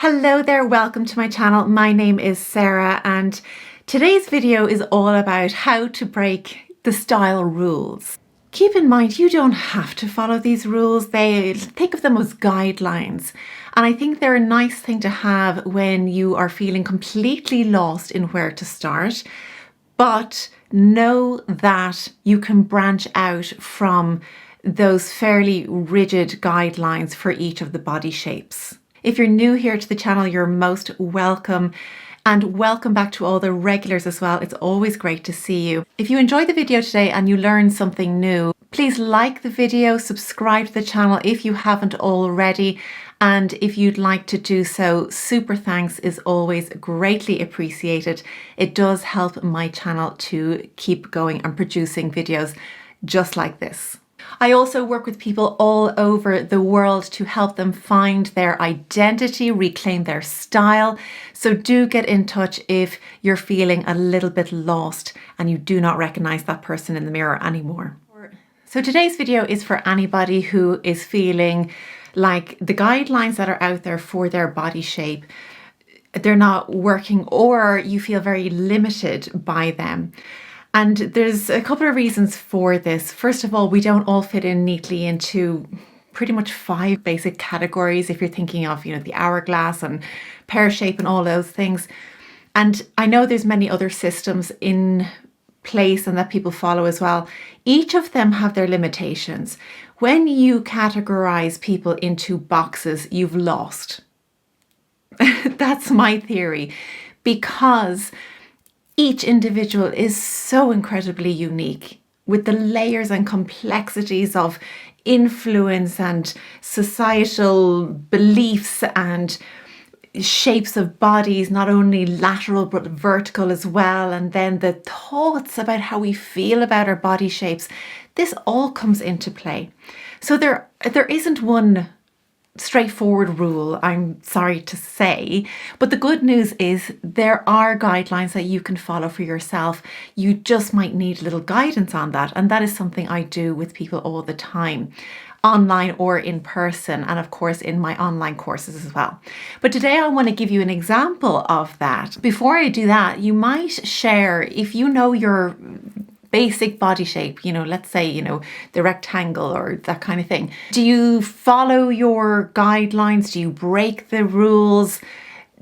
Hello there, welcome to my channel. My name is Sarah and today's video is all about how to break the style rules. Keep in mind, you don't have to follow these rules. Think of them as guidelines. And I think they're a nice thing to have when you are feeling completely lost in where to start. But know that you can branch out from those fairly rigid guidelines for each of the body shapes. If you're new here to the channel, you're most welcome, and welcome back to all the regulars as well. It's always great to see you. If you enjoyed the video today and you learned something new, please like the video, subscribe to the channel if you haven't already, and if you'd like to do so, super thanks is always greatly appreciated. It does help my channel to keep going and producing videos just like this. I also work with people all over the world to help them find their identity, reclaim their style. So do get in touch if you're feeling a little bit lost and you do not recognize that person in the mirror anymore. So today's video is for anybody who is feeling like the guidelines that are out there for their body shape, they're not working, or you feel very limited by them. And there's a couple of reasons for this. First of all, we don't all fit in neatly into pretty much 5 basic categories. If you're thinking of, the hourglass and pear shape and all those things. And I know there's many other systems in place and that people follow as well. Each of them have their limitations. When you categorize people into boxes, you've lost. That's my theory, because each individual is so incredibly unique, with the layers and complexities of influence and societal beliefs and shapes of bodies, not only lateral but vertical as well, and then the thoughts about how we feel about our body shapes. This all comes into play. So there isn't one straightforward rule, I'm sorry to say, but the good news is there are guidelines that you can follow for yourself. You just might need a little guidance on that, and that is something I do with people all the time, online or in person, and of course in my online courses as well. But today I want to give you an example of that. Before I do that, you might share, if you know your basic body shape, let's say, the rectangle or that kind of thing. Do you follow your guidelines? Do you break the rules?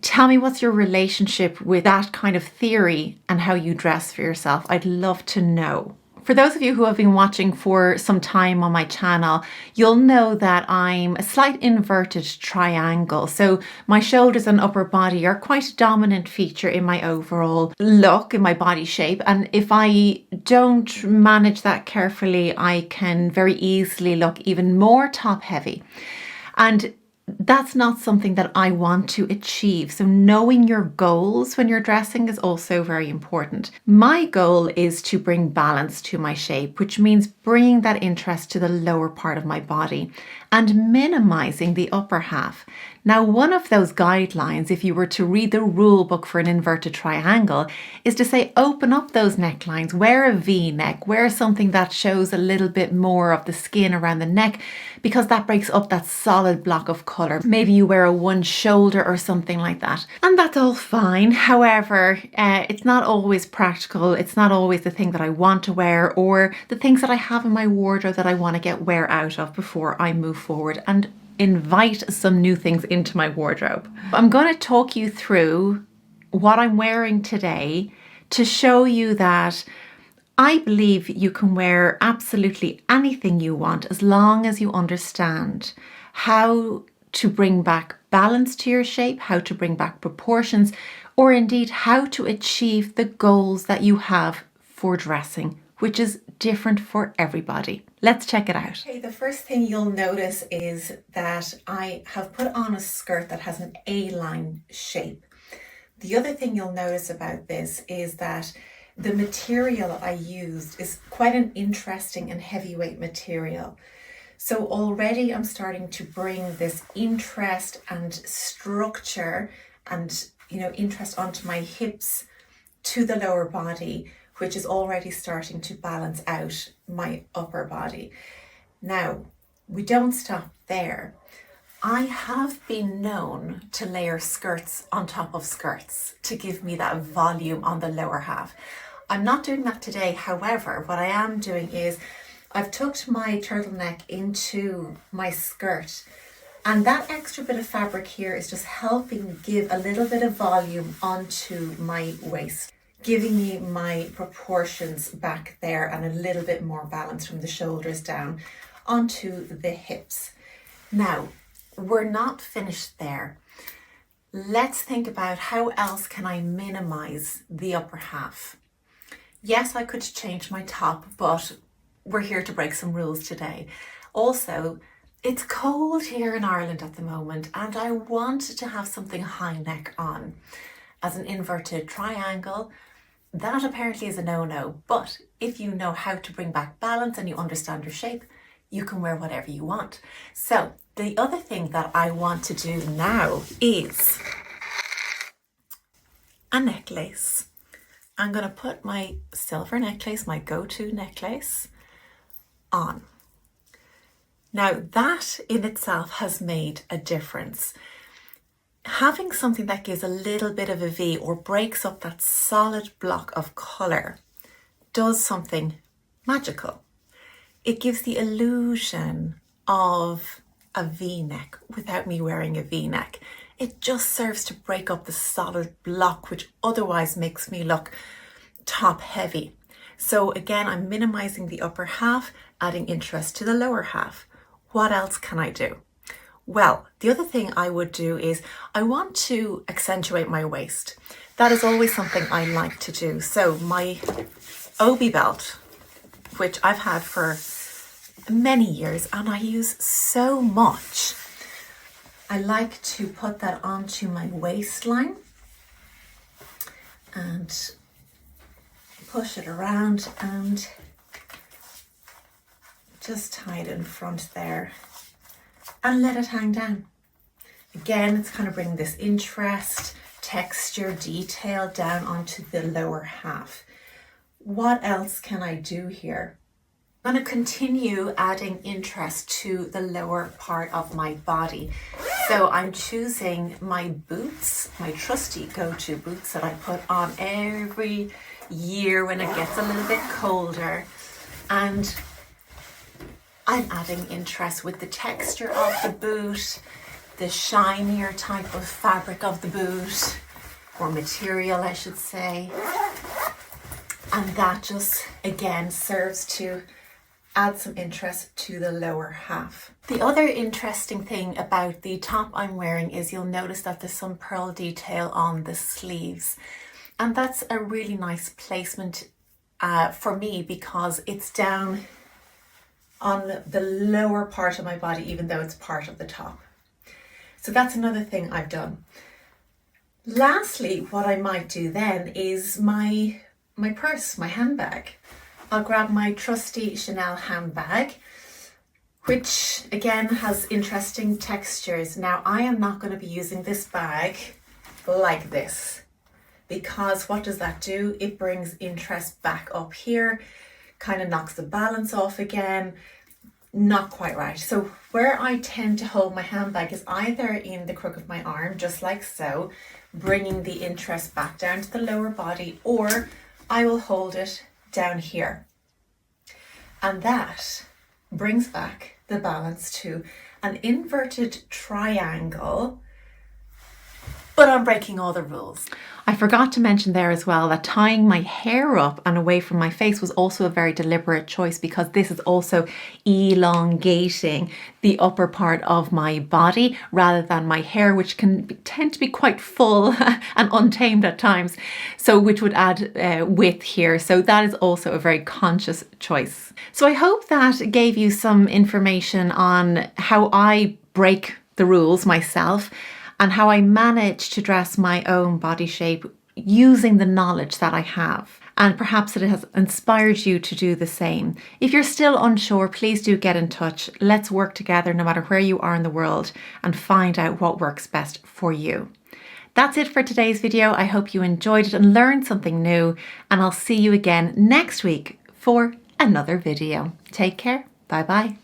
Tell me what's your relationship with that kind of theory and how you dress for yourself. I'd love to know. For those of you who have been watching for some time on my channel, you'll know that I'm a slight inverted triangle. So my shoulders and upper body are quite a dominant feature in my overall look, in my body shape. And if I don't manage that carefully, I can very easily look even more top heavy. And that's not something that I want to achieve. So knowing your goals when you're dressing is also very important. My goal is to bring balance to my shape, which means bringing that interest to the lower part of my body and minimizing the upper half. Now, one of those guidelines, if you were to read the rule book for an inverted triangle, is to say open up those necklines, wear a V-neck, wear something that shows a little bit more of the skin around the neck, because that breaks up that solid block of colour. Maybe you wear a one shoulder or something like that. And that's all fine. However, it's not always practical. It's not always the thing that I want to wear or the things that I have in my wardrobe that I want to get wear out of before I move forward and invite some new things into my wardrobe. I'm going to talk you through what I'm wearing today to show you that I believe you can wear absolutely anything you want as long as you understand how to bring back balance to your shape, how to bring back proportions, or indeed how to achieve the goals that you have for dressing, which is different for everybody. Let's check it out. Okay, the first thing you'll notice is that I have put on a skirt that has an A-line shape. The other thing you'll notice about this is that the material I used is quite an interesting and heavyweight material. So already I'm starting to bring this interest and structure and, interest onto my hips to the lower body, which is already starting to balance out my upper body. Now, we don't stop there. I have been known to layer skirts on top of skirts to give me that volume on the lower half. I'm not doing that today. However, what I am doing is I've tucked my turtleneck into my skirt, and that extra bit of fabric here is just helping give a little bit of volume onto my waist, giving me my proportions back there and a little bit more balance from the shoulders down onto the hips. Now, we're not finished there. Let's think about how else can I minimize the upper half. Yes, I could change my top, but we're here to break some rules today. Also, it's cold here in Ireland at the moment, and I wanted to have something high neck on. As an inverted triangle, that apparently is a no-no, but if you know how to bring back balance and you understand your shape, you can wear whatever you want. So the other thing that I want to do now is a necklace. I'm going to put my silver necklace, my go-to necklace, on. Now that in itself has made a difference. Having something that gives a little bit of a V or breaks up that solid block of colour does something magical. It gives the illusion of a V-neck without me wearing a V-neck. It just serves to break up the solid block, which otherwise makes me look top heavy. So again, I'm minimizing the upper half, adding interest to the lower half. What else can I do? Well, the other thing I would do is I want to accentuate my waist. That is always something I like to do. So my obi belt, which I've had for many years and I use so much, I like to put that onto my waistline and push it around and just tie it in front there and let it hang down. Again, it's kind of bringing this interest, texture, detail down onto the lower half. What else can I do here? I'm going to continue adding interest to the lower part of my body. So I'm choosing my boots, my trusty go-to boots that I put on every year when it gets a little bit colder. And I'm adding interest with the texture of the boot, the shinier type of fabric of the boot, or material I should say. And that just, again, serves to add some interest to the lower half. The other interesting thing about the top I'm wearing is you'll notice that there's some pearl detail on the sleeves. And that's a really nice placement for me because it's down on the lower part of my body, even though it's part of the top. So that's another thing I've done. Lastly, what I might do then is my purse, my handbag. I'll grab my trusty Chanel handbag, which again has interesting textures. Now I am not going to be using this bag like this because what does that do? It brings interest back up here, kind of knocks the balance off again. Not quite right. So where I tend to hold my handbag is either in the crook of my arm, just like so, bringing the interest back down to the lower body, or I will hold it down here. And that brings back the balance to an inverted triangle, but I'm breaking all the rules. I forgot to mention there as well that tying my hair up and away from my face was also a very deliberate choice because this is also elongating the upper part of my body rather than my hair, which can tend to be quite full and untamed at times, so which would add width here. So that is also a very conscious choice. So I hope that gave you some information on how I break the rules myself and how I manage to dress my own body shape using the knowledge that I have. And perhaps it has inspired you to do the same. If you're still unsure, please do get in touch. Let's work together no matter where you are in the world and find out what works best for you. That's it for today's video. I hope you enjoyed it and learned something new, and I'll see you again next week for another video. Take care. Bye bye.